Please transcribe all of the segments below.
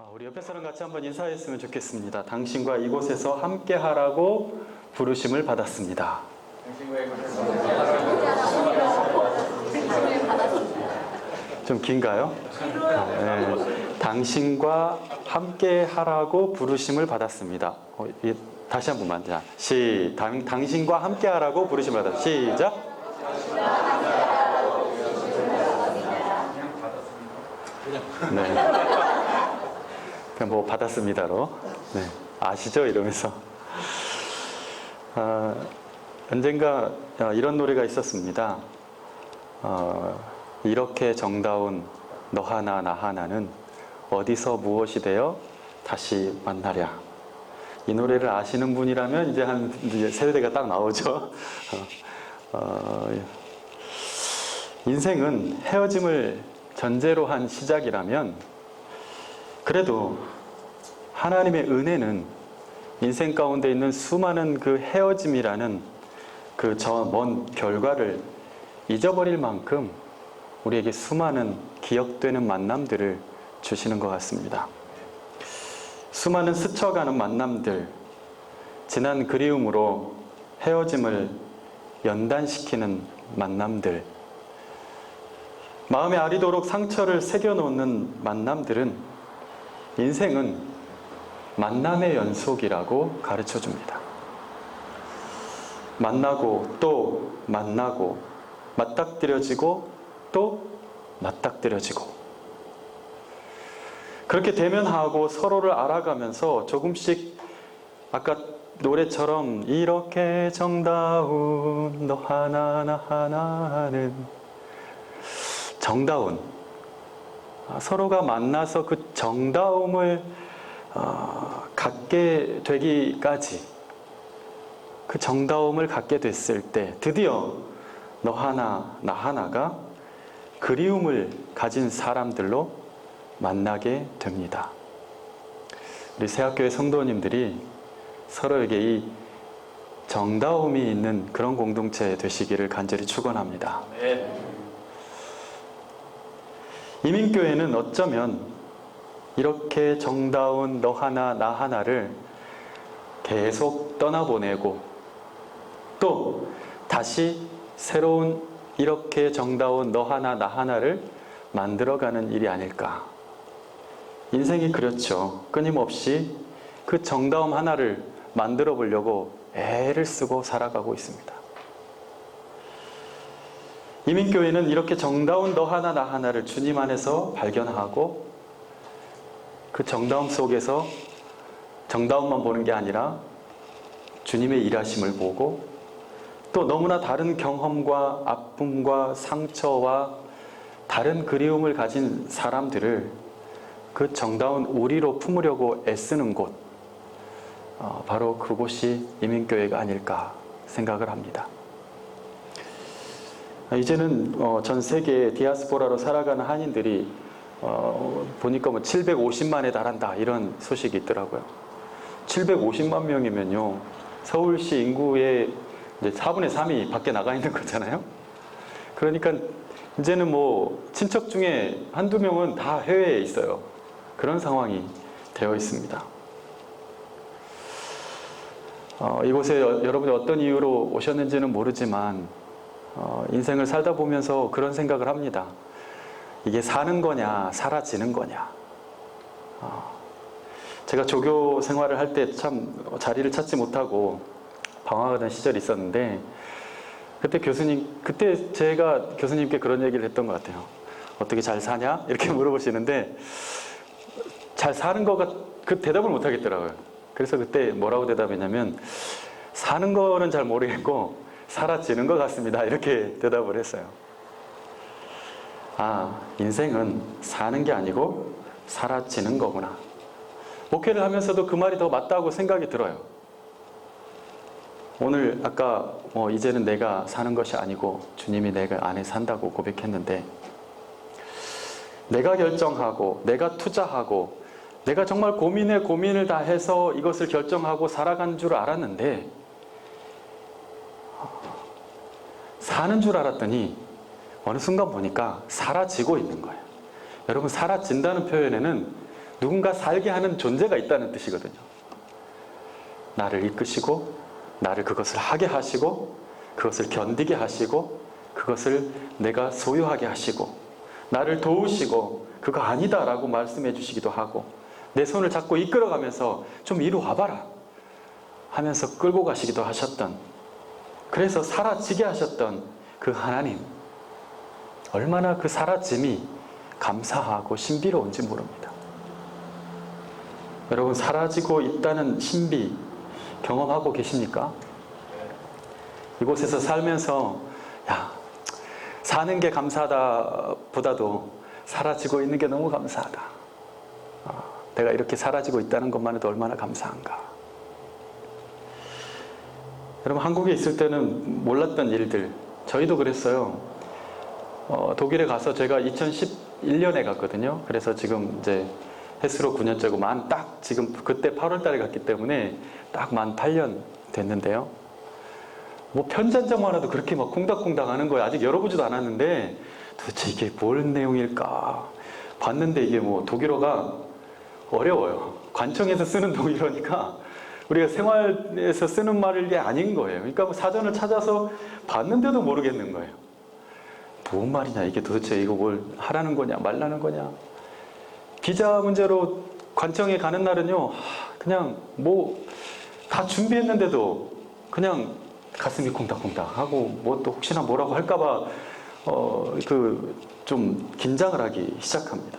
우리 옆에 사람 같이 한번 인사했으면 좋겠습니다. 당신과 이곳에서 함께 하라고 부르심을 받았습니다. 좀 긴가요? 네. 당신과 함께 하라고 부르심을 받았습니다. 다시 한 번만. 자, 당신과 함께 하라고 부르심을 받았습니다. 시작. 네. 그냥 뭐 받았습니다로. 네. 아시죠? 이러면서. 언젠가 이런 노래가 있었습니다. 이렇게 정다운 너 하나 나 하나는 어디서 무엇이 되어 다시 만나랴. 이 노래를 아시는 분이라면 이제 한 세대가 딱 나오죠. 인생은 헤어짐을 전제로 한 시작이라면 그래도 하나님의 은혜는 인생 가운데 있는 수많은 그 헤어짐이라는 그 저 먼 결과를 잊어버릴 만큼 우리에게 수많은 기억되는 만남들을 주시는 것 같습니다. 수많은 스쳐가는 만남들, 지난 그리움으로 헤어짐을 연단시키는 만남들, 마음에 아리도록 상처를 새겨놓는 만남들은 인생은 만남의 연속이라고 가르쳐 줍니다. 만나고 또 만나고 맞닥뜨려지고 또 맞닥뜨려지고 그렇게 대면하고 서로를 알아가면서 조금씩 아까 노래처럼 이렇게 정다운 너 하나 나 하나는 정다운 서로가 만나서 그 정다움을 갖게 되기까지 그 정다움을 갖게 됐을 때 드디어 너 하나 나 하나가 그리움을 가진 사람들로 만나게 됩니다. 우리 새학교의 성도님들이 서로에게 이 정다움이 있는 그런 공동체 되시기를 간절히 축원합니다. 이민교회는 어쩌면 이렇게 정다운 너 하나 나 하나를 계속 떠나보내고 또 다시 새로운 이렇게 정다운 너 하나 나 하나를 만들어가는 일이 아닐까. 인생이 그렇죠. 끊임없이 그 정다움 하나를 만들어 보려고 애를 쓰고 살아가고 있습니다. 이민교회는 이렇게 정다운 너 하나 나 하나를 주님 안에서 발견하고 그 정다움 속에서 정다움만 보는 게 아니라 주님의 일하심을 보고 또 너무나 다른 경험과 아픔과 상처와 다른 그리움을 가진 사람들을 그 정다운 우리로 품으려고 애쓰는 곳, 바로 그곳이 이민교회가 아닐까 생각을 합니다. 이제는 전 세계 디아스포라로 살아가는 한인들이 보니까 뭐 750만에 달한다 이런 소식이 있더라고요. 750만 명이면요 서울시 인구의 이제 4분의 3이 밖에 나가 있는 거잖아요. 그러니까 이제는 뭐 친척 중에 한두 명은 다 해외에 있어요. 그런 상황이 되어 있습니다. 이곳에 여러분이 어떤 이유로 오셨는지는 모르지만 인생을 살다 보면서 그런 생각을 합니다. 이게 사는 거냐 사라지는 거냐. 제가 조교 생활을 할 때 참 자리를 찾지 못하고 방황하던 시절이 있었는데 그때 제가 교수님께 그런 얘기를 했던 것 같아요. 어떻게 잘 사냐? 이렇게 물어보시는데 잘 사는 거가 그 대답을 못 하겠더라고요. 그래서 그때 뭐라고 대답했냐면 사는 거는 잘 모르겠고 사라지는 것 같습니다. 이렇게 대답을 했어요. 인생은 사는 게 아니고 사라지는 거구나. 목회를 하면서도 그 말이 더 맞다고 생각이 들어요. 오늘 아까 이제는 내가 사는 것이 아니고 주님이 내가 안에 산다고 고백했는데 내가 결정하고 내가 투자하고 내가 정말 고민을 다 해서 이것을 결정하고 살아간 줄 알았는데 사는 줄 알았더니 어느 순간 보니까 사라지고 있는 거예요. 여러분 사라진다는 표현에는 누군가 살게 하는 존재가 있다는 뜻이거든요. 나를 이끄시고 나를 그것을 하게 하시고 그것을 견디게 하시고 그것을 내가 소유하게 하시고 나를 도우시고 그거 아니다 라고 말씀해 주시기도 하고 내 손을 잡고 이끌어가면서 좀 이리 와봐라 하면서 끌고 가시기도 하셨던, 그래서 사라지게 하셨던 그 하나님, 얼마나 그 사라짐이 감사하고 신비로운지 모릅니다. 여러분, 사라지고 있다는 신비 경험하고 계십니까? 이곳에서 살면서 야, 사는 게 감사하다 보다도 사라지고 있는 게 너무 감사하다. 내가 이렇게 사라지고 있다는 것만 해도 얼마나 감사한가. 여러분, 한국에 있을 때는 몰랐던 일들, 저희도 그랬어요. 독일에 가서 제가 2011년에 갔거든요. 그래서 지금 이제 햇수로 9년째고 딱 지금 그때 8월 달에 갔기 때문에 딱 만 8년 됐는데요. 뭐 편지 한 장만 해도 그렇게 막 콩닥콩닥 하는 거예요. 아직 열어보지도 않았는데 도대체 이게 뭘 내용일까 봤는데 이게 뭐 독일어가 어려워요. 관청에서 쓰는 독일어니까 우리가 생활에서 쓰는 말이 아닌 거예요. 그러니까 뭐 사전을 찾아서 봤는데도 모르겠는 거예요. 뭔 말이냐 이게 도대체, 이거 뭘 하라는 거냐 말라는 거냐. 비자 문제로 관청에 가는 날은요, 그냥 뭐 다 준비했는데도 그냥 가슴이 콩닥콩닥 하고 뭐 또 혹시나 뭐라고 할까봐 좀 긴장을 하기 시작합니다.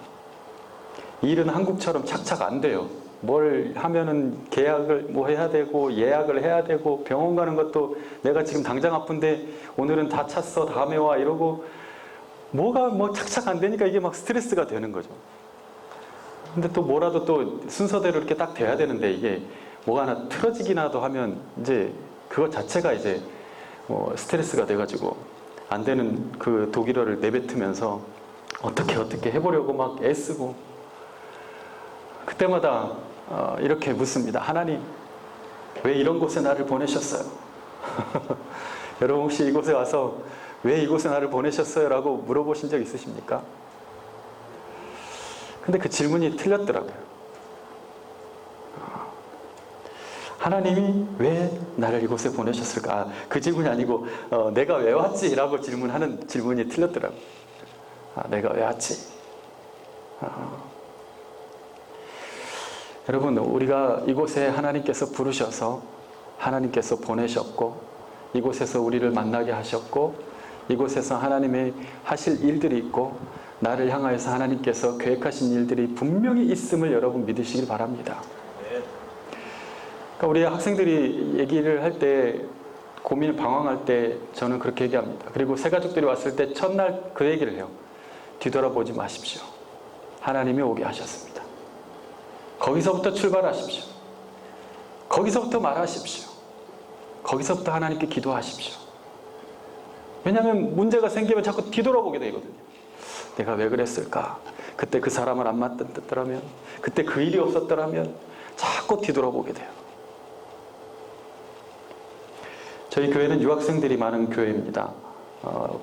이 일은 한국처럼 착착 안 돼요. 뭘 하면은 계약을 뭐 해야 되고 예약을 해야 되고 병원 가는 것도 내가 지금 당장 아픈데 오늘은 다 찼어 다음에 와 이러고 뭐가 뭐 착착 안 되니까 이게 막 스트레스가 되는 거죠. 근데 또 뭐라도 또 순서대로 이렇게 딱 돼야 되는데 이게 뭐가 하나 틀어지기나도 하면 이제 그것 자체가 이제 스트레스가 돼가지고 안 되는 그 독일어를 내뱉으면서 어떻게 해보려고 막 애쓰고, 그때마다 이렇게 묻습니다. 하나님, 왜 이런 곳에 나를 보내셨어요? 여러분 혹시 이곳에 와서 왜 이곳에 나를 보내셨어요? 라고 물어보신 적 있으십니까? 근데 그 질문이 틀렸더라고요. 하나님이 왜 나를 이곳에 보내셨을까? 그 질문이 아니고 내가 왜 왔지? 라고 질문하는 질문이 틀렸더라고요. 내가 왜 왔지? 여러분, 우리가 이곳에 하나님께서 부르셔서 하나님께서 보내셨고 이곳에서 우리를 만나게 하셨고 이곳에서 하나님의 하실 일들이 있고 나를 향하여서 하나님께서 계획하신 일들이 분명히 있음을 여러분 믿으시길 바랍니다. 그러니까 우리 학생들이 얘기를 할 때 고민 방황할 때 저는 그렇게 얘기합니다. 그리고 새가족들이 왔을 때 첫날 그 얘기를 해요. 뒤돌아보지 마십시오. 하나님이 오게 하셨습니다. 거기서부터 출발하십시오. 거기서부터 말하십시오. 거기서부터 하나님께 기도하십시오. 왜냐하면 문제가 생기면 자꾸 뒤돌아보게 되거든요. 내가 왜 그랬을까? 그때 그 사람을 안 만났더라면, 그때 그 일이 없었더라면 자꾸 뒤돌아보게 돼요. 저희 교회는 유학생들이 많은 교회입니다.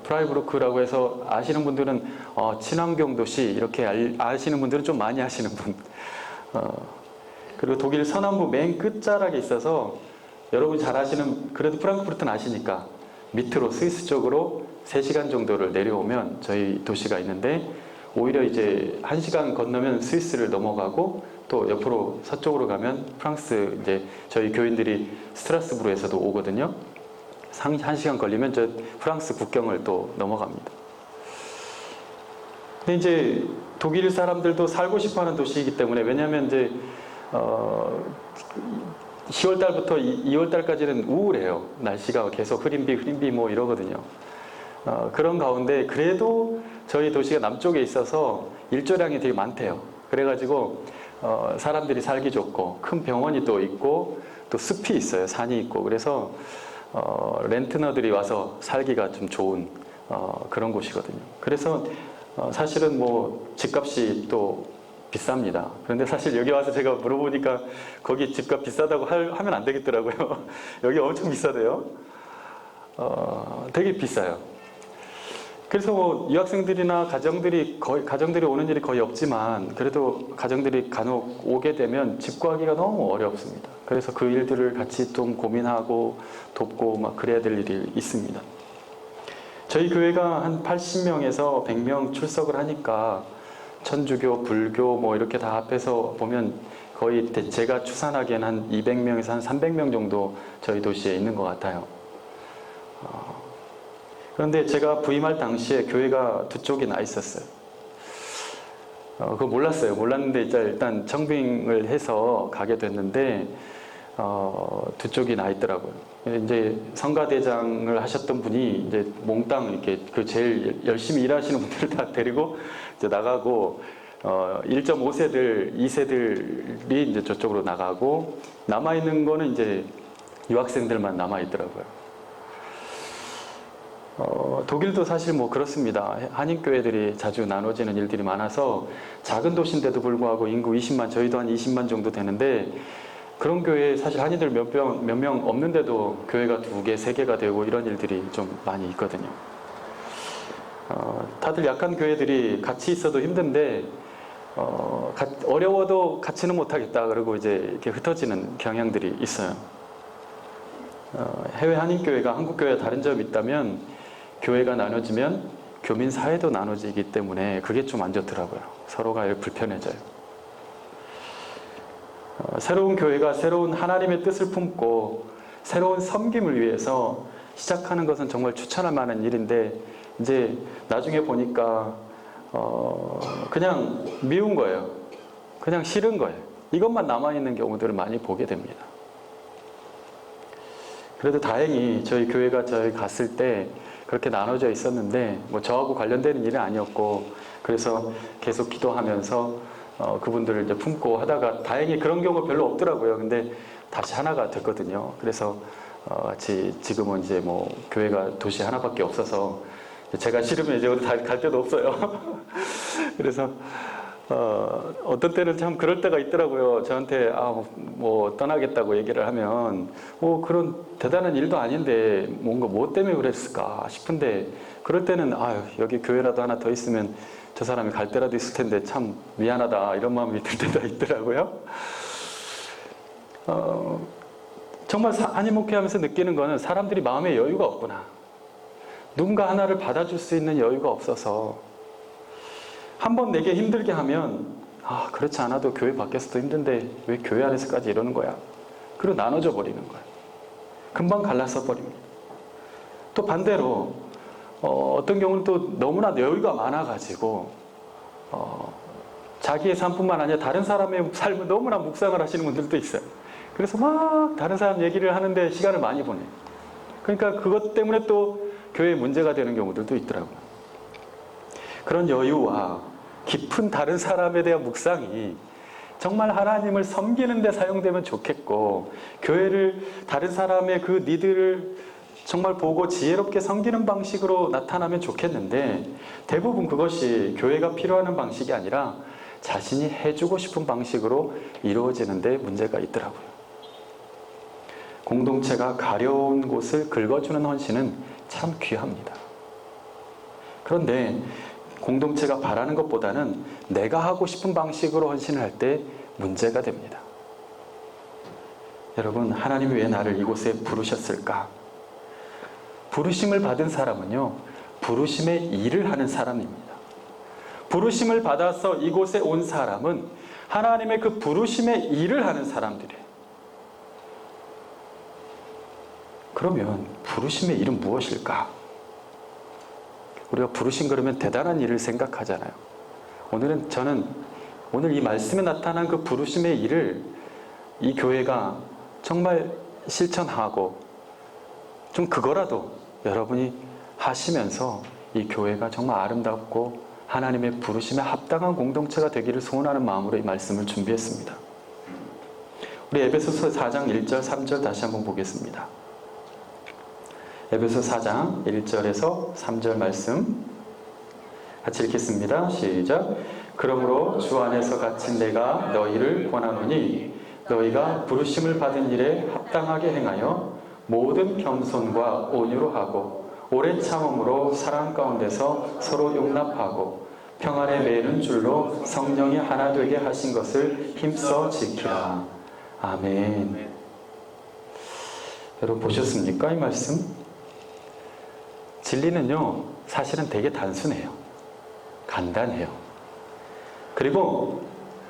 프라이부르크라고 해서 아시는 분들은 친환경 도시 이렇게 아시는 분들은 좀 많이 아시는 분. 그리고 독일 서남부 맨 끝자락에 있어서 여러분 잘 아시는, 그래도 프랑크푸르트는 아시니까 밑으로 스위스 쪽으로 3시간 정도를 내려오면 저희 도시가 있는데, 오히려 이제 1시간 건너면 스위스를 넘어가고 또 옆으로 서쪽으로 가면 프랑스, 이제 저희 교인들이 스트라스부르에서도 오거든요. 1시간 걸리면 저 프랑스 국경을 또 넘어갑니다. 근데 이제 독일 사람들도 살고 싶어하는 도시이기 때문에, 왜냐하면 이제 10월 달부터 2월 달까지는 우울해요. 날씨가 계속 흐린비 뭐 이러거든요. 그런 가운데 그래도 저희 도시가 남쪽에 있어서 일조량이 되게 많대요. 그래가지고 사람들이 살기 좋고 큰 병원이 또 있고 또 숲이 있어요. 산이 있고. 그래서 렌트너들이 와서 살기가 좀 좋은 그런 곳이거든요. 그래서 사실은 뭐 집값이 또 비쌉니다. 그런데 사실 여기 와서 제가 물어보니까 거기 집값 비싸다고 하면 안 되겠더라고요. 여기 엄청 비싸대요. 되게 비싸요. 그래서 뭐 유학생들이나 가정들이 오는 일이 거의 없지만 그래도 가정들이 간혹 오게 되면 집 구하기가 너무 어렵습니다. 그래서 그 일들을 같이 좀 고민하고 돕고 막 그래야 될 일이 있습니다. 저희 교회가 한 80명에서 100명 출석을 하니까 천주교, 불교 뭐 이렇게 다 합해서 보면 거의 제가 추산하기엔 한 200명에서 한 300명 정도 저희 도시에 있는 것 같아요. 그런데 제가 부임할 당시에 교회가 두 쪽이 나 있었어요. 그거 몰랐어요. 몰랐는데 일단 청빙을 해서 가게 됐는데 두 쪽이 나 있더라고요. 이제 성가대장을 하셨던 분이 이제 몽땅 이렇게 그 제일 열심히 일하시는 분들을 다 데리고 이제 나가고 1.5세들, 2세들이 이제 저쪽으로 나가고 남아 있는 거는 이제 유학생들만 남아 있더라고요. 독일도 사실 뭐 그렇습니다. 한인교회들이 자주 나눠지는 일들이 많아서 작은 도시인데도 불구하고 인구 20만, 저희도 한 20만 정도 되는데 그런 교회에 사실 한인들 몇 명 없는데도 교회가 2개, 3개가 되고 이런 일들이 좀 많이 있거든요. 다들 약한 교회들이 같이 있어도 힘든데 어려워도 같이는 못하겠다 그러고 이제 이렇게 흩어지는 경향들이 있어요. 해외 한인교회가 한국교회와 다른 점이 있다면 교회가 나눠지면 교민 사회도 나눠지기 때문에 그게 좀 안 좋더라고요. 서로가 불편해져요. 새로운 교회가 새로운 하나님의 뜻을 품고 새로운 섬김을 위해서 시작하는 것은 정말 추천할 만한 일인데 이제 나중에 보니까 그냥 미운 거예요. 그냥 싫은 거예요. 이것만 남아있는 경우들을 많이 보게 됩니다. 그래도 다행히 저희 교회가 저희 갔을 때 그렇게 나눠져 있었는데 뭐 저하고 관련되는 일은 아니었고 그래서 계속 기도하면서 그분들을 이제 품고 하다가 다행히 그런 경우가 별로 없더라고요. 근데 다시 하나가 됐거든요. 그래서 같이 지금은 이제 뭐 교회가 도시 하나밖에 없어서 제가 싫으면 이제 어디 갈 데도 없어요. 그래서 어떤 때는 참 그럴 때가 있더라고요. 저한테 뭐 떠나겠다고 얘기를 하면 그런 대단한 일도 아닌데 뭔가 뭐 때문에 그랬을까 싶은데 그럴 때는 여기 교회라도 하나 더 있으면 저 사람이 갈 때라도 있을 텐데 참 미안하다 이런 마음이 들 때도 있더라고요. 정말 한인 목회하면서 느끼는 거는 사람들이 마음에 여유가 없구나. 누군가 하나를 받아줄 수 있는 여유가 없어서 한번 내게 힘들게 하면 그렇지 않아도 교회 밖에서도 힘든데 왜 교회 안에서까지 이러는 거야? 그리고 나눠져 버리는 거예요. 금방 갈라서 버립니다. 또 반대로 어떤 경우는 또 너무나 여유가 많아가지고 자기의 삶뿐만 아니라 다른 사람의 삶을 너무나 묵상을 하시는 분들도 있어요. 그래서 막 다른 사람 얘기를 하는데 시간을 많이 보내요. 그러니까 그것 때문에 또 교회에 문제가 되는 경우들도 있더라고요. 그런 여유와 깊은 다른 사람에 대한 묵상이 정말 하나님을 섬기는 데 사용되면 좋겠고 교회를 다른 사람의 그 니들을 정말 보고 지혜롭게 섬기는 방식으로 나타나면 좋겠는데 대부분 그것이 교회가 필요하는 방식이 아니라 자신이 해주고 싶은 방식으로 이루어지는 데 문제가 있더라고요. 공동체가 가려운 곳을 긁어주는 헌신은 참 귀합니다. 그런데 공동체가 바라는 것보다는 내가 하고 싶은 방식으로 헌신을 할 때 문제가 됩니다. 여러분, 하나님이 왜 나를 이곳에 부르셨을까? 부르심을 받은 사람은요, 부르심의 일을 하는 사람입니다. 부르심을 받아서 이곳에 온 사람은 하나님의 그 부르심의 일을 하는 사람들이에요. 그러면 부르심의 일은 무엇일까? 우리가 부르심 그러면 대단한 일을 생각하잖아요. 오늘 이 말씀에 나타난 그 부르심의 일을 이 교회가 정말 실천하고 좀 그거라도 여러분이 하시면서 이 교회가 정말 아름답고 하나님의 부르심에 합당한 공동체가 되기를 소원하는 마음으로 이 말씀을 준비했습니다. 우리 에베소서 4장 1절 3절 다시 한번 보겠습니다. 에베소 4장 1절에서 3절 말씀 같이 읽겠습니다. 시작. 그러므로 주 안에서 갇힌 내가 너희를 권하노니 너희가 부르심을 받은 일에 합당하게 행하여 모든 겸손과 온유로 하고 오래 참음으로 사랑 가운데서 서로 용납하고 평안에 매는 줄로 성령이 하나 되게 하신 것을 힘써 지키라. 아멘. 여러분 보셨습니까? 이 말씀? 진리는요, 사실은 되게 단순해요. 간단해요. 그리고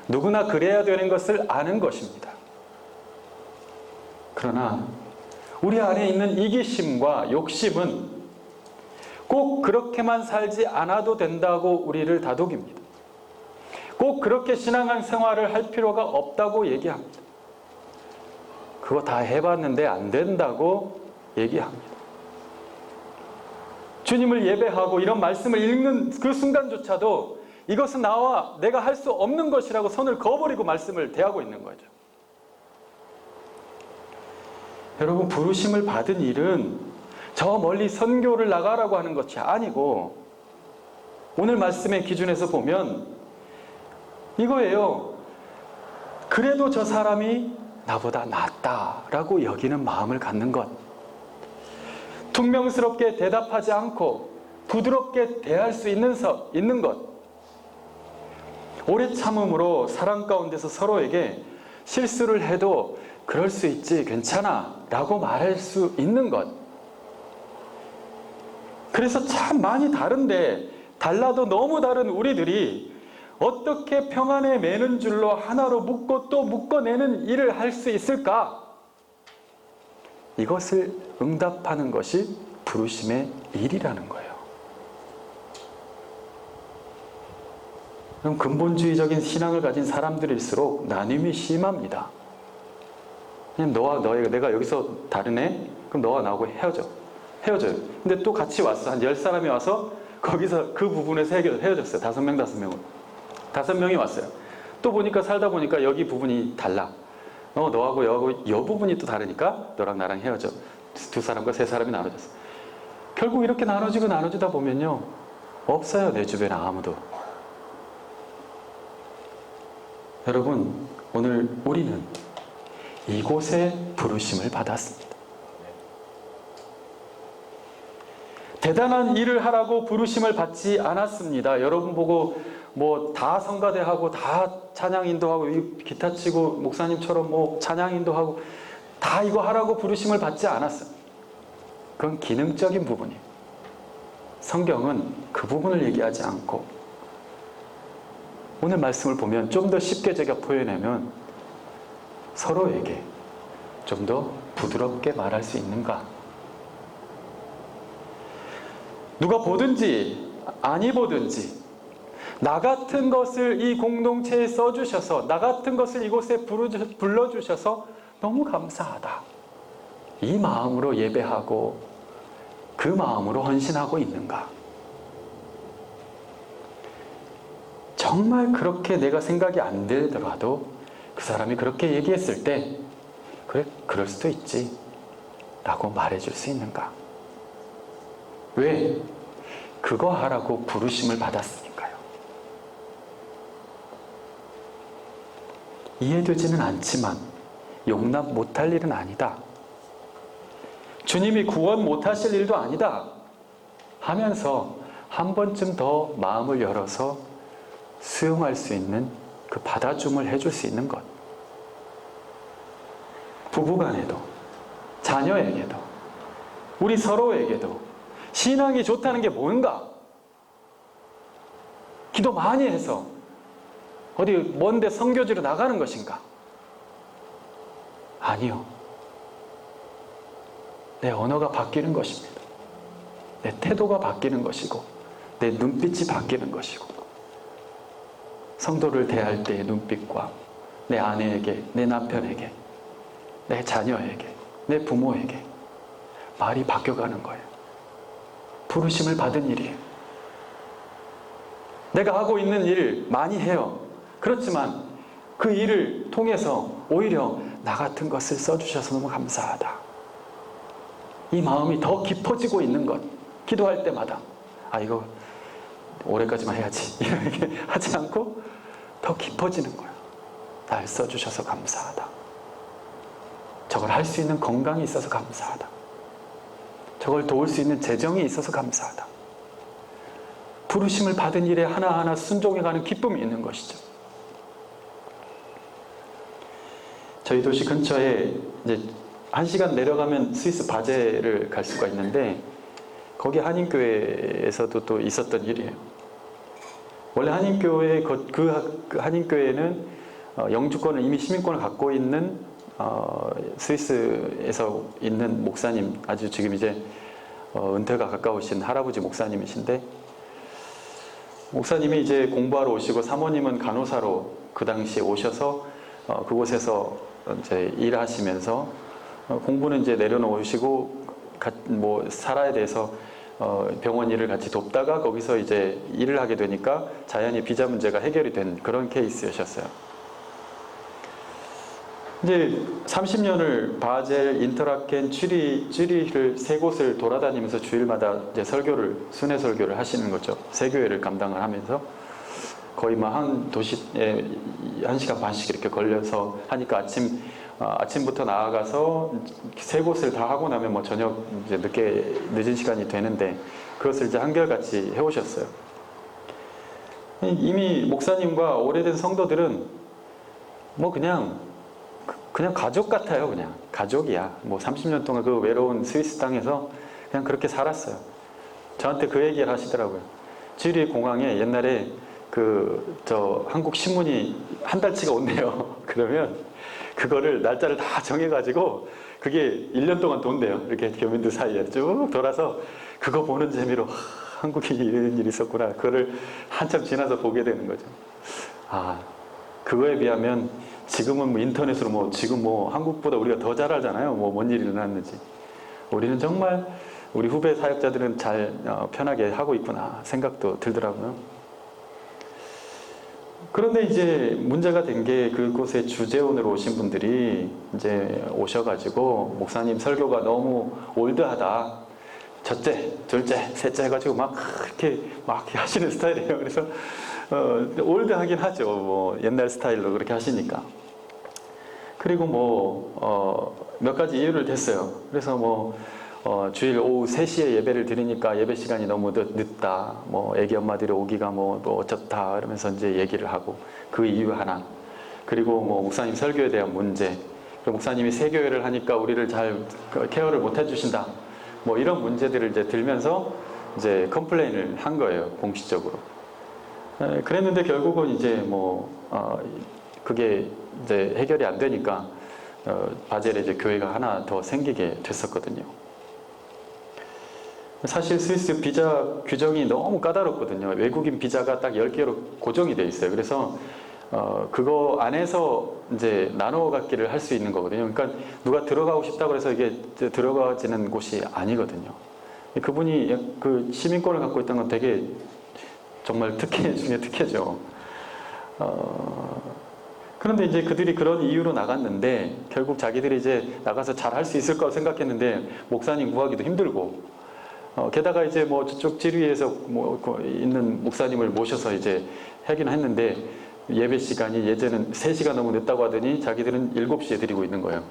누구나 그래야 되는 것을 아는 것입니다. 그러나 우리 안에 있는 이기심과 욕심은 꼭 그렇게만 살지 않아도 된다고 우리를 다독입니다. 꼭 그렇게 신앙한 생활을 할 필요가 없다고 얘기합니다. 그거 다 해봤는데 안 된다고 얘기합니다. 주님을 예배하고 이런 말씀을 읽는 그 순간조차도 이것은 나와 내가 할 수 없는 것이라고 손을 그어버리고 말씀을 대하고 있는 거죠. 여러분, 부르심을 받은 일은 저 멀리 선교를 나가라고 하는 것이 아니고 오늘 말씀의 기준에서 보면 이거예요. 그래도 저 사람이 나보다 낫다라고 여기는 마음을 갖는 것. 퉁명스럽게 대답하지 않고 부드럽게 대할 수 있는 것. 오래 참음으로 사랑 가운데서 서로에게 실수를 해도 그럴 수 있지, 괜찮아 라고 말할 수 있는 것. 그래서 참 많이 다른데 달라도 너무 다른 우리들이 어떻게 평안에 매는 줄로 하나로 묶고 또 묶어내는 일을 할 수 있을까? 이것을 응답하는 것이 부르심의 일이라는 거예요. 그럼 근본주의적인 신앙을 가진 사람들일수록 나눔이 심합니다. 그냥 내가 여기서 다르네? 그럼 너와 나하고 헤어져요. 근데 또 같이 왔어. 한 10사람이 와서 거기서 그 부분에서 헤어졌어요. 5명으로. 5명이 왔어요. 또 보니까 살다 보니까 여기 부분이 달라. 너하고 여하고 이 부분이 또 다르니까 너랑 나랑 헤어져. 2사람과 3사람이 나눠졌어. 결국 이렇게 나눠지다 보면요, 없어요. 내 주변에 아무도. 여러분, 오늘 우리는 이곳에 부르심을 받았습니다. 대단한 일을 하라고 부르심을 받지 않았습니다. 여러분 보고 다 성가대하고 다 찬양 인도하고 기타 치고 목사님처럼 찬양 인도하고 다 이거 하라고 부르심을 받지 않았어요. 그건 기능적인 부분이에요. 성경은 그 부분을 얘기하지 않고 오늘 말씀을 보면 좀 더 쉽게 제가 표현하면 서로에게 좀 더 부드럽게 말할 수 있는가? 누가 보든지 아니 보든지 나 같은 것을 이 공동체에 써주셔서 나 같은 것을 이곳에 불러주셔서 너무 감사하다. 이 마음으로 예배하고 그 마음으로 헌신하고 있는가? 정말 그렇게 내가 생각이 안 들더라도 그 사람이 그렇게 얘기했을 때 그래, 그럴 수도 있지 라고 말해줄 수 있는가? 왜? 그거 하라고 부르심을 받았으니까요. 이해되지는 않지만 용납 못할 일은 아니다. 주님이 구원 못하실 일도 아니다 하면서 한 번쯤 더 마음을 열어서 수용할 수 있는 그 받아줌을 해줄 수 있는 것. 부부간에도 자녀에게도 우리 서로에게도 신앙이 좋다는 게 뭔가? 기도 많이 해서 어디 먼데 선교지로 나가는 것인가? 아니요. 내 언어가 바뀌는 것입니다. 내 태도가 바뀌는 것이고 내 눈빛이 바뀌는 것이고 성도를 대할 때의 눈빛과 내 아내에게, 내 남편에게, 내 자녀에게, 내 부모에게 말이 바뀌어가는 거예요. 부르심을 받은 일이에요. 내가 하고 있는 일 많이 해요. 그렇지만 그 일을 통해서 오히려 나 같은 것을 써주셔서 너무 감사하다. 이 마음이 더 깊어지고 있는 것. 기도할 때마다 이거 올해까지만 해야지 이렇게 하지 않고 더 깊어지는 거예요. 날 써주셔서 감사하다. 저걸 할 수 있는 건강이 있어서 감사하다. 저걸 도울 수 있는 재정이 있어서 감사하다. 부르심을 받은 일에 하나하나 순종해가는 기쁨이 있는 것이죠. 저희 도시 근처에 이제 1시간 내려가면 스위스 바젤을 갈 수가 있는데, 거기 한인교회에서도 또 있었던 일이에요. 원래 한인교회, 그 한인교회는 영주권을, 이미 시민권을 갖고 있는 스위스에서 있는 목사님, 아주 지금 이제 은퇴가 가까우신 할아버지 목사님이신데, 목사님이 이제 공부하러 오시고 사모님은 간호사로 그 당시에 오셔서 그곳에서 이제 일하시면서 공부는 이제 내려놓으시고 뭐 살아야 돼서 병원 일을 같이 돕다가 거기서 이제 일을 하게 되니까 자연히 비자 문제가 해결이 된 그런 케이스였어요. 이제 30년을 바젤, 인터라켄, 쥐리히를 세 곳을 돌아다니면서 주일마다 이제 순회 설교를 하시는 거죠. 세 교회를 감당을 하면서 거의 막 한 도시에 1시간 반씩 이렇게 걸려서 하니까 아침부터 나아가서 세 곳을 다 하고 나면 뭐 저녁 이제 늦은 시간이 되는데 그것을 이제 한결같이 해오셨어요. 이미 목사님과 오래된 성도들은 뭐 그냥 가족 같아요. 그냥 가족이야. 뭐 30년 동안 그 외로운 스위스 땅에서 그냥 그렇게 살았어요. 저한테 그 얘기를 하시더라고요. 쥐리히 공항에 옛날에 한국 신문이 한 달치가 온대요. 그러면 그거를 날짜를 다 정해가지고 그게 1년 동안 돈대요. 이렇게 교민들 사이에 쭉 돌아서 그거 보는 재미로 한국에 이런 일이 있었구나. 그거를 한참 지나서 보게 되는 거죠. 그거에 비하면 지금은 뭐 인터넷으로 지금 한국보다 우리가 더 잘 알잖아요. 뭔 일이 일어났는지. 우리는 정말 우리 후배 사역자들은 잘 편하게 하고 있구나 생각도 들더라고요. 그런데 이제 문제가 된 게 그곳에 주재원으로 오신 분들이 이제 오셔가지고 목사님 설교가 너무 올드하다. 첫째, 둘째, 셋째 해가지고 이렇게 하시는 스타일이에요. 그래서 올드하긴 하죠. 옛날 스타일로 그렇게 하시니까. 그리고 몇 가지 이유를 댔어요. 그래서 주일 오후 3시에 예배를 드리니까 예배 시간이 너무 늦다. 애기 엄마들이 오기가 어쩌다. 이러면서 이제 얘기를 하고 그 이유 하나. 그리고 목사님 설교에 대한 문제. 그리고 목사님이 새 교회를 하니까 우리를 잘 케어를 못 해주신다. 이런 문제들을 이제 들면서 이제 컴플레인을 한 거예요. 공식적으로. 그랬는데 결국은 이제 그게 이제 해결이 안 되니까 바젤에 이제 교회가 하나 더 생기게 됐었거든요. 사실 스위스 비자 규정이 너무 까다롭거든요. 외국인 비자가 딱 10개로 고정이 돼 있어요. 그래서 그거 안에서 이제 나눠 갖기를 할 수 있는 거거든요. 그러니까 누가 들어가고 싶다고 해서 이게 들어가지는 곳이 아니거든요. 그분이 그 시민권을 갖고 있다는 건 되게 정말 특혜 중에 특혜죠. 그런데 이제 그들이 그런 이유로 나갔는데 결국 자기들이 이제 나가서 잘 할 수 있을 거라고 생각했는데 목사님 구하기도 힘들고 게다가 이제 저쪽 지리에서 있는 목사님을 모셔서 이제 하긴 했는데 예배 시간이 예전은 3시간 너무 늦다고 하더니 자기들은 7시에 드리고 있는 거예요.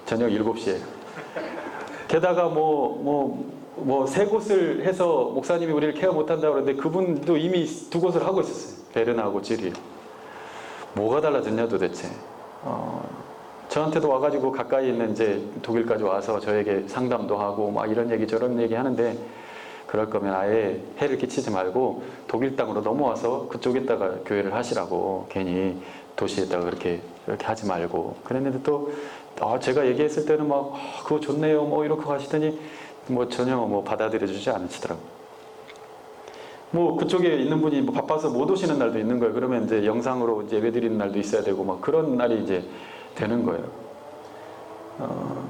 저녁 7시에. 게다가 세 곳을 해서 목사님이 우리를 케어 못한다고 그러는데 그분도 이미 2곳을 하고 있었어요. 베르나하고 지리. 뭐가 달라졌냐 도대체. 저한테도 와가지고 가까이 있는 이제 독일까지 와서 저에게 상담도 하고 이런 얘기 저런 얘기 하는데 그럴 거면 아예 해를 끼치지 말고 독일 땅으로 넘어와서 그쪽에다가 교회를 하시라고 괜히 도시에다가 그렇게 하지 말고 그랬는데 또 제가 얘기했을 때는 그거 좋네요 이렇게 하시더니 전혀 받아들여 주지 않으시더라고요. 그쪽에 있는 분이 바빠서 못 오시는 날도 있는 거예요. 그러면 이제 영상으로 이제 예배 드리는 날도 있어야 되고 그런 날이 이제 되는 거예요.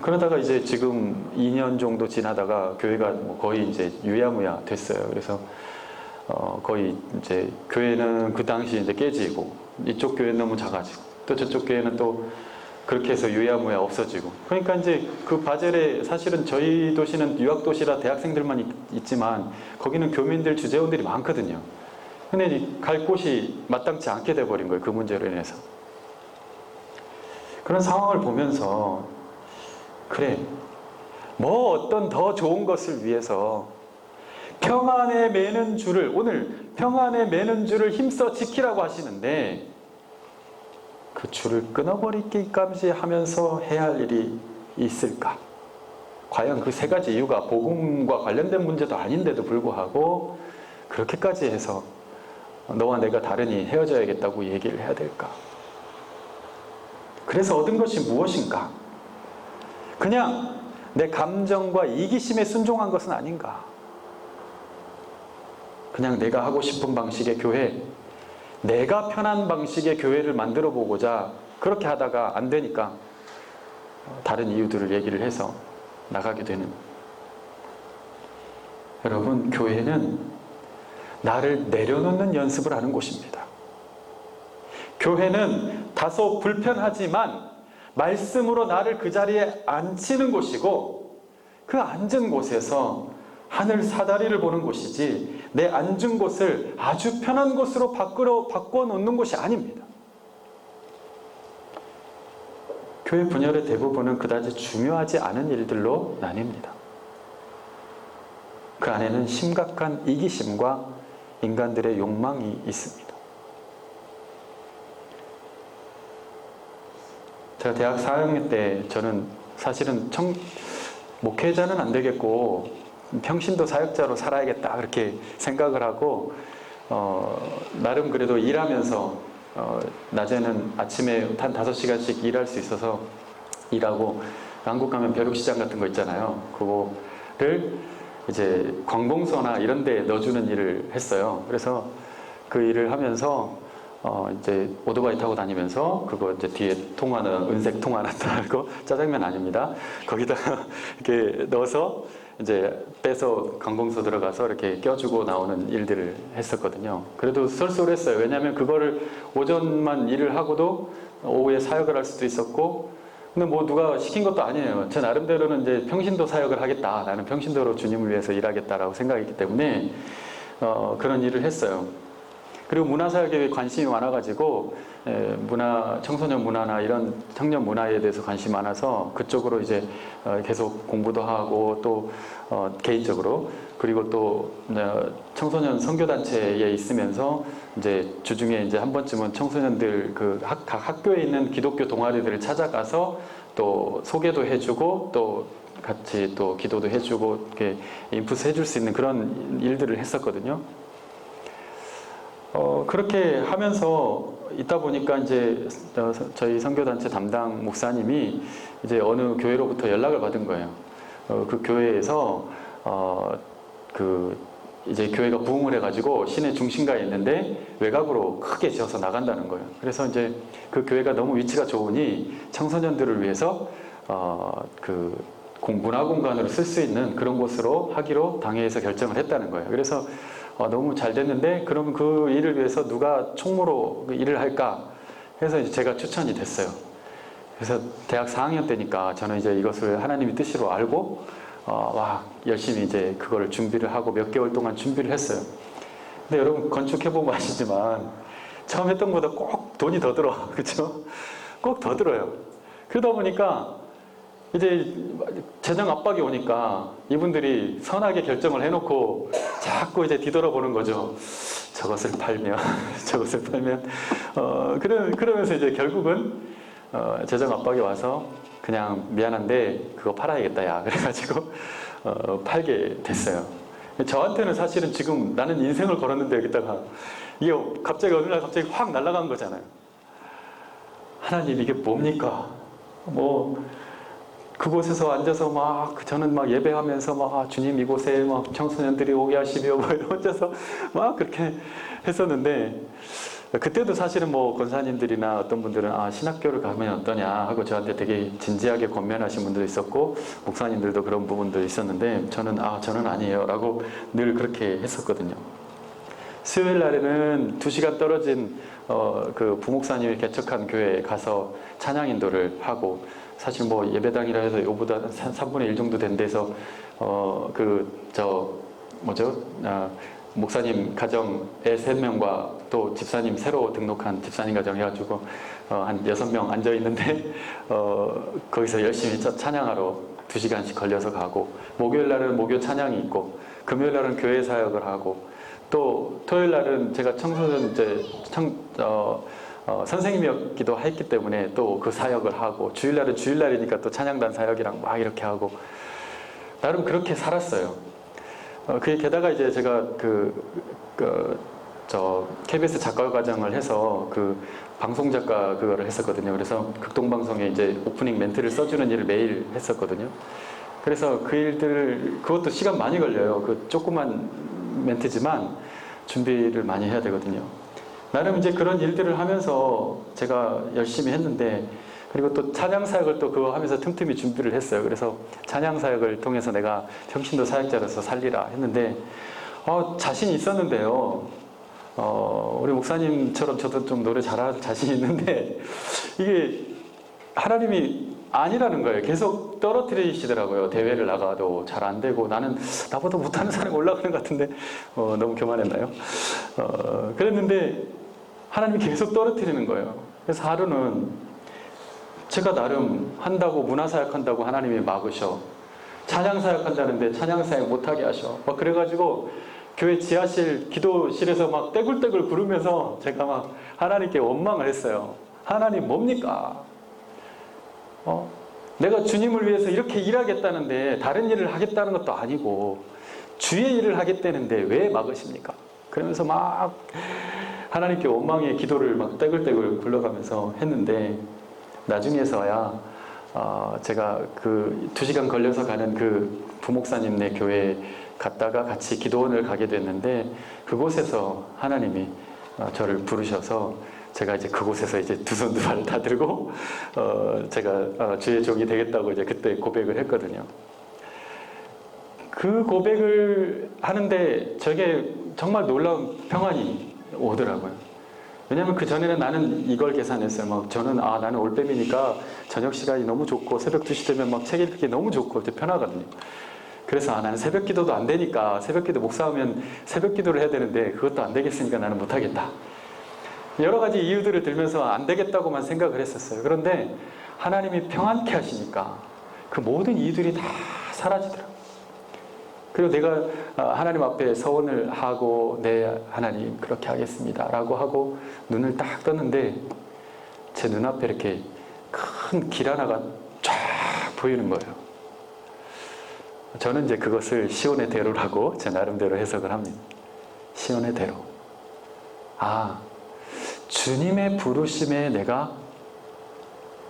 그러다가 이제 지금 2년 정도 지나다가 교회가 거의 이제 유야무야 됐어요. 그래서 거의 이제 교회는 그 당시 이제 깨지고 이쪽 교회는 너무 작아지고 또 저쪽 교회는 또 그렇게 해서 유야무야 없어지고 그러니까 이제 그 바젤에 사실은 저희 도시는 유학 도시라 대학생들만 있지만 거기는 교민들 주재원들이 많거든요. 근데 갈 곳이 마땅치 않게 돼버린 거예요. 그 문제로 인해서. 그런 상황을 보면서 그래 뭐 어떤 더 좋은 것을 위해서 평안에 매는 줄을, 오늘 평안에 매는 줄을 힘써 지키라고 하시는데 그 줄을 끊어버리기까지 하면서 해야 할 일이 있을까? 과연 그 세 가지 이유가 복음과 관련된 문제도 아닌데도 불구하고 그렇게까지 해서 너와 내가 다르니 헤어져야겠다고 얘기를 해야 될까? 그래서 얻은 것이 무엇인가? 그냥 내 감정과 이기심에 순종한 것은 아닌가? 그냥 내가 하고 싶은 방식의 교회, 내가 편한 방식의 교회를 만들어 보고자 그렇게 하다가 안 되니까 다른 이유들을 얘기를 해서 나가게 되는. 여러분, 교회는 나를 내려놓는 연습을 하는 곳입니다. 교회는 다소 불편하지만 말씀으로 나를 그 자리에 앉히는 곳이고, 그 앉은 곳에서 하늘 사다리를 보는 곳이지 내 앉은 곳을 아주 편한 곳으로 바꿔 놓는 곳이 아닙니다. 교회 분열의 대부분은 그다지 중요하지 않은 일들로 나뉩니다. 그 안에는 심각한 이기심과 인간들의 욕망이 있습니다. 제가 대학 4학년 때 저는 사실은 목회자는 안 되겠고 평신도 사역자로 살아야겠다 그렇게 생각을 하고 나름 그래도 일하면서 낮에는 아침에 한 5시간씩 일할 수 있어서 일하고, 한국 가면 벼룩시장 같은 거 있잖아요. 그거를 이제 관공서나 이런 데 넣어주는 일을 했어요. 그래서 그 일을 하면서 이제 오토바이 타고 다니면서 그거 이제 뒤에 통 하나, 은색 통 하나 달고, 짜장면 아닙니다. 거기다가 이렇게 넣어서 이제 빼서 관공서 들어가서 이렇게 껴주고 나오는 일들을 했었거든요. 그래도 쏠쏠했어요. 왜냐하면 그거를 오전만 일을 하고도 오후에 사역을 할 수도 있었고, 근데 뭐 누가 시킨 것도 아니에요. 제 나름대로는 이제 평신도 사역을 하겠다, 나는 평신도로 주님을 위해서 일하겠다라고 생각했기 때문에 그런 일을 했어요. 그리고 문화사역에 관심이 많아가지고 청소년 문화나 이런 청년 문화에 대해서 관심이 많아서 그쪽으로 이제 계속 공부도 하고 또 개인적으로, 그리고 또 청소년 선교단체에 있으면서 이제 주중에 이제 한 번쯤은 청소년들 각 학교에 있는 기독교 동아리들을 찾아가서 또 소개도 해주고 또 같이 또 기도도 해주고 이렇게 인풋 해줄 수 있는 그런 일들을 했었거든요. 그렇게 하면서 있다 보니까 이제 저희 선교단체 담당 목사님이 이제 어느 교회로부터 연락을 받은 거예요. 그 교회에서 이제 교회가 부흥을 해가지고 시내 중심가에 있는데 외곽으로 크게 지어서 나간다는 거예요. 그래서 이제 그 교회가 너무 위치가 좋으니 청소년들을 위해서 문화 공간으로 쓸 수 있는 그런 곳으로 하기로 당회에서 결정을 했다는 거예요. 그래서 너무 잘 됐는데 그럼 그 일을 위해서 누가 총무로 일을 할까 해서 이제 제가 추천이 됐어요. 그래서 대학 4학년 때니까 저는 이제 이것을 하나님의 뜻으로 알고 열심히 이제 그거를 준비를 하고 몇 개월 동안 준비를 했어요. 근데 여러분 건축해보면 아시지만 처음 했던 것보다 꼭 돈이 더 들어. 그렇죠? 꼭 더 들어요. 그러다 보니까 이제 재정 압박이 오니까 이분들이 선하게 결정을 해놓고 자꾸 이제 뒤돌아보는 거죠. 저것을 팔면 그러면서 이제 결국은 재정 압박이 와서 그냥 미안한데 그거 팔아야겠다 야 그래가지고 팔게 됐어요. 저한테는 사실은 지금 나는 인생을 걸었는데 여기다가 이게 갑자기 어느 날 갑자기 확 날아간 거잖아요. 하나님 이게 뭡니까? 그곳에서 앉아서 저는 예배하면서 주님 이곳에 청소년들이 오게 하시며 혼자서 그렇게 했었는데, 그때도 사실은 권사님들이나 어떤 분들은 신학교를 가면 어떠냐 하고 저한테 되게 진지하게 권면하신 분도 있었고 목사님들도 그런 부분도 있었는데 저는 아니에요 라고 늘 그렇게 했었거든요. 수요일 날에는 2시간 떨어진 그 부목사님이 개척한 교회에 가서 찬양 인도를 하고, 사실 예배당이라 해서 이거보다 3분의 1 정도 된 데서 목사님 가정에 3명과 또 집사님 새로 등록한 집사님 가정 해가지고 한 6명 앉아 있는데 거기서 열심히 찬양하러 2시간씩 걸려서 가고, 목요일 날은 목요 찬양이 있고, 금요일 날은 교회 사역을 하고, 또 토요일 날은 제가 청소년 이제 선생님이었기도 했기 때문에 또 그 사역을 하고, 주일 날은 주일 날이니까 또 찬양단 사역이랑 막 이렇게 하고, 나름 그렇게 살았어요. 게다가 이제 제가 KBS 작가과정을 해서 그 방송 작가 그거를 했었거든요. 그래서 극동방송에 이제 오프닝 멘트를 써주는 일을 매일 했었거든요. 그래서 그 일들을, 그것도 시간 많이 걸려요. 그 조그만 멘트지만 준비를 많이 해야 되거든요. 나름 이제 그런 일들을 하면서 제가 열심히 했는데, 그리고 또 찬양 사역을 또 그거 하면서 틈틈이 준비를 했어요. 그래서 찬양 사역을 통해서 내가 평신도 사역자로서 살리라 했는데, 자신이 있었는데요. 우리 목사님처럼 저도 좀 노래 잘할 자신이 있는데, 이게 하나님이 아니라는 거예요. 계속 떨어뜨리시더라고요. 대회를 나가도 잘 안 되고, 나는 나보다 못하는 사람이 올라가는 것 같은데, 너무 교만했나요? 그랬는데 하나님이 계속 떨어뜨리는 거예요. 그래서 하루는 제가 나름 한다고, 문화사역 한다고 하나님이 막으셔. 찬양사역 한다는데 찬양사역 못하게 하셔. 막 그래가지고 교회 지하실 기도실에서 막 떼굴떼굴 구르면서 제가 막 하나님께 원망을 했어요. 하나님 뭡니까? 내가 주님을 위해서 이렇게 일하겠다는데, 다른 일을 하겠다는 것도 아니고 주의 일을 하겠다는데 왜 막으십니까? 그러면서 막 하나님께 원망의 기도를 막 떼굴떼굴 굴러가면서 했는데, 나중에서야 제가 그 2시간 걸려서 가는 그 부목사님네 교회에 갔다가 같이 기도원을 가게 됐는데, 그곳에서 하나님이 저를 부르셔서 제가 이제 그곳에서 이제 두 손 두 발 다 들고 제가 주의 종이 되겠다고 이제 그때 고백을 했거든요. 그 고백을 하는데 저게 정말 놀라운 평안이 오더라고요. 왜냐면 그 전에는 나는 이걸 계산했어요. 막 저는 나는 올빼미니까 저녁 시간이 너무 좋고, 새벽 2시 되면 막 책 읽기 너무 좋고 이제 편하거든요. 그래서 나는 새벽 기도도 안 되니까, 새벽 기도 목사하면 새벽 기도를 해야 되는데 그것도 안 되겠으니까 나는 못하겠다. 여러 가지 이유들을 들면서 안 되겠다고만 생각을 했었어요. 그런데 하나님이 평안케 하시니까 그 모든 이유들이 다 사라지더라고요. 그리고 내가 하나님 앞에 서원을 하고, 네 하나님 그렇게 하겠습니다 라고 하고 눈을 딱 떴는데, 제 눈앞에 이렇게 큰 길 하나가 쫙 보이는 거예요. 저는 이제 그것을 시온의 대로라고 제 나름대로 해석을 합니다. 시온의 대로. 주님의 부르심에 내가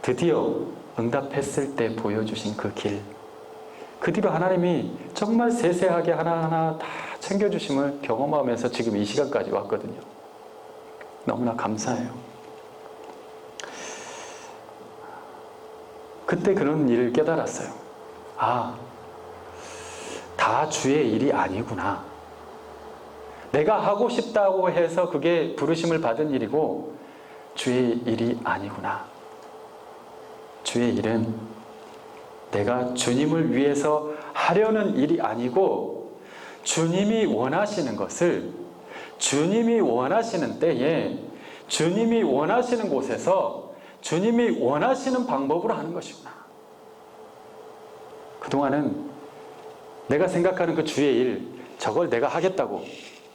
드디어 응답했을 때 보여주신 그 길. 그 뒤로 하나님이 정말 세세하게 하나하나 다 챙겨주심을 경험하면서 지금 이 시간까지 왔거든요. 너무나 감사해요. 그때 그런 일을 깨달았어요. 다 주의 일이 아니구나. 내가 하고 싶다고 해서 그게 부르심을 받은 일이고 주의 일이 아니구나. 주의 일은 내가 주님을 위해서 하려는 일이 아니고, 주님이 원하시는 것을 주님이 원하시는 때에, 주님이 원하시는 곳에서 주님이 원하시는 방법으로 하는 것이구나. 그동안은 내가 생각하는 그 주의 일, 저걸 내가 하겠다고,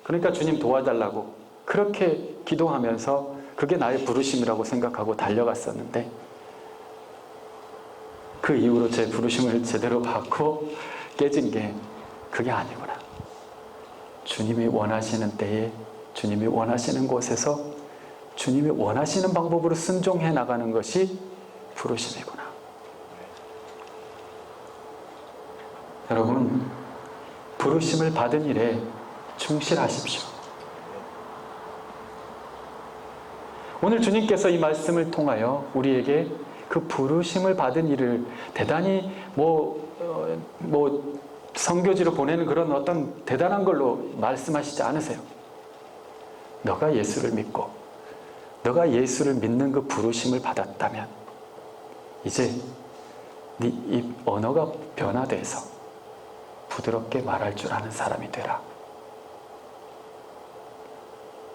그러니까 주님 도와달라고 그렇게 기도하면서 그게 나의 부르심이라고 생각하고 달려갔었는데, 그 이후로 제 부르심을 제대로 받고 깨진 게 그게 아니구나. 주님이 원하시는 때에, 주님이 원하시는 곳에서 주님이 원하시는 방법으로 순종해 나가는 것이 부르심이구나. 여러분, 부르심을 받은 일에 충실하십시오. 오늘 주님께서 이 말씀을 통하여 우리에게 그 부르심을 받은 일을 대단히 선교지로 보내는 그런 어떤 대단한 걸로 말씀하시지 않으세요. 너가 예수를 믿고 너가 예수를 믿는 그 부르심을 받았다면 이제 네 입 언어가 변화돼서 부드럽게 말할 줄 아는 사람이 되라.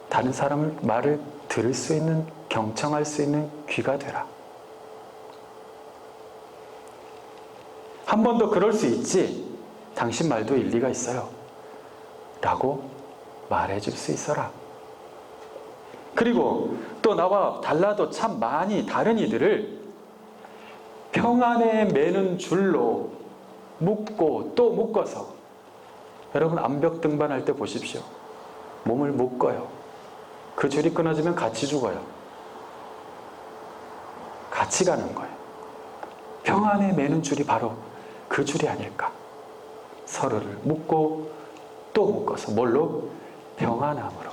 다른 사람을 말을 들을 수 있는, 경청할 수 있는 귀가 되라. 한 번 더 그럴 수 있지. 당신 말도 일리가 있어요. 라고 말해줄 수 있어라. 그리고 또 나와 달라도 참 많이 다른 이들을 평안에 매는 줄로 묶고 또 묶어서, 여러분 암벽 등반할 때 보십시오. 몸을 묶어요. 그 줄이 끊어지면 같이 죽어요. 같이 가는 거예요. 평안에 매는 줄이 바로 그 줄이 아닐까. 서로를 묶고 또 묶어서, 뭘로? 평안함으로.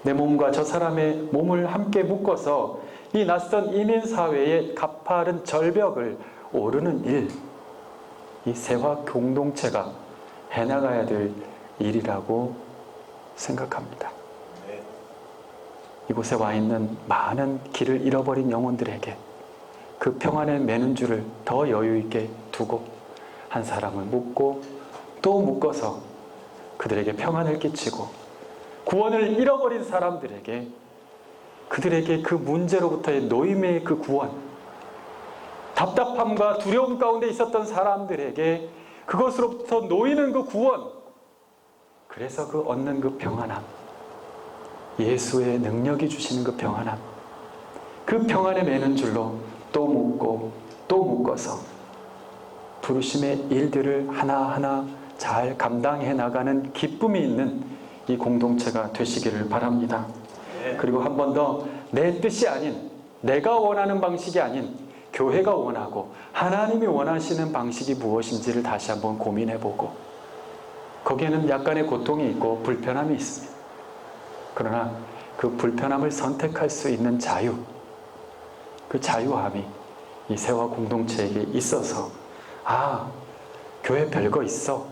내 몸과 저 사람의 몸을 함께 묶어서 이 낯선 이민사회의 가파른 절벽을 오르는 일, 이 세화 공동체가 해나가야 될 일이라고 생각합니다. 이곳에 와 있는 많은 길을 잃어버린 영혼들에게 그 평안에 매는 줄을 더 여유 있게 두고 한 사람을 묶고 또 묶어서 그들에게 평안을 끼치고, 구원을 잃어버린 사람들에게 그들에게 그 문제로부터의 노임의 그 구원, 답답함과 두려움 가운데 있었던 사람들에게 그것으로부터 놓이는 그 구원, 그래서 그 얻는 그 평안함, 예수의 능력이 주시는 그 평안함, 그 평안에 매는 줄로 또 묶고 또 묶어서 부르심의 일들을 하나하나 잘 감당해 나가는 기쁨이 있는 이 공동체가 되시기를 바랍니다. 그리고 한 번 더, 내 뜻이 아닌, 내가 원하는 방식이 아닌 교회가 원하고 하나님이 원하시는 방식이 무엇인지를 다시 한번 고민해보고, 거기에는 약간의 고통이 있고 불편함이 있습니다. 그러나 그 불편함을 선택할 수 있는 자유, 그 자유함이 이 세화 공동체에게 있어서, 아, 교회 별거 있어,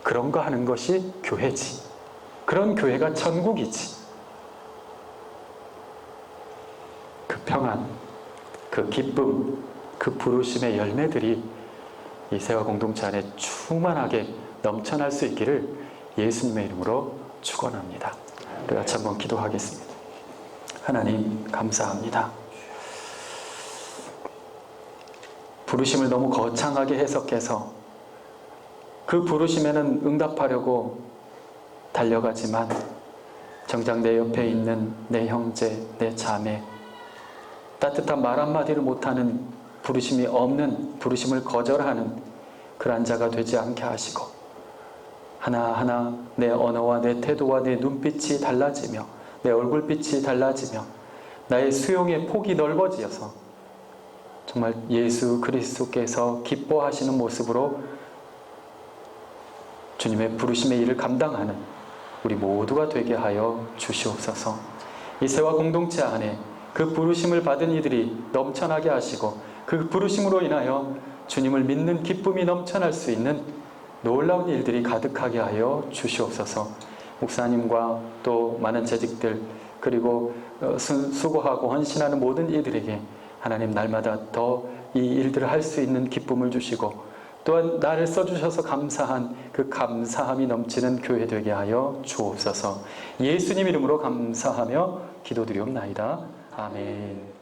그런 거 하는 것이 교회지, 그런 교회가 천국이지. 그 평안, 그 기쁨, 그 부르심의 열매들이 이 세화 공동체 안에 충만하게 넘쳐날 수 있기를 예수님의 이름으로 축원합니다. 우리 같이 한번 기도하겠습니다. 하나님 감사합니다. 부르심을 너무 거창하게 해석해서 그 부르심에는 응답하려고 달려가지만 정작 내 옆에 있는 내 형제, 내 자매, 따뜻한 말 한마디를 못하는, 부르심이 없는, 부르심을 거절하는 그런 자가 되지 않게 하시고, 하나하나 내 언어와 내 태도와 내 눈빛이 달라지며 내 얼굴빛이 달라지며 나의 수용의 폭이 넓어지어서 정말 예수 그리스도께서 기뻐하시는 모습으로 주님의 부르심의 일을 감당하는 우리 모두가 되게 하여 주시옵소서. 이 세화 공동체 안에 그 부르심을 받은 이들이 넘쳐나게 하시고, 그 부르심으로 인하여 주님을 믿는 기쁨이 넘쳐날 수 있는 놀라운 일들이 가득하게 하여 주시옵소서. 목사님과 또 많은 재직들, 그리고 수고하고 헌신하는 모든 이들에게 하나님 날마다 더 이 일들을 할 수 있는 기쁨을 주시고, 또한 나를 써주셔서 감사한 그 감사함이 넘치는 교회 되게 하여 주옵소서. 예수님 이름으로 감사하며 기도드리옵나이다. 아멘.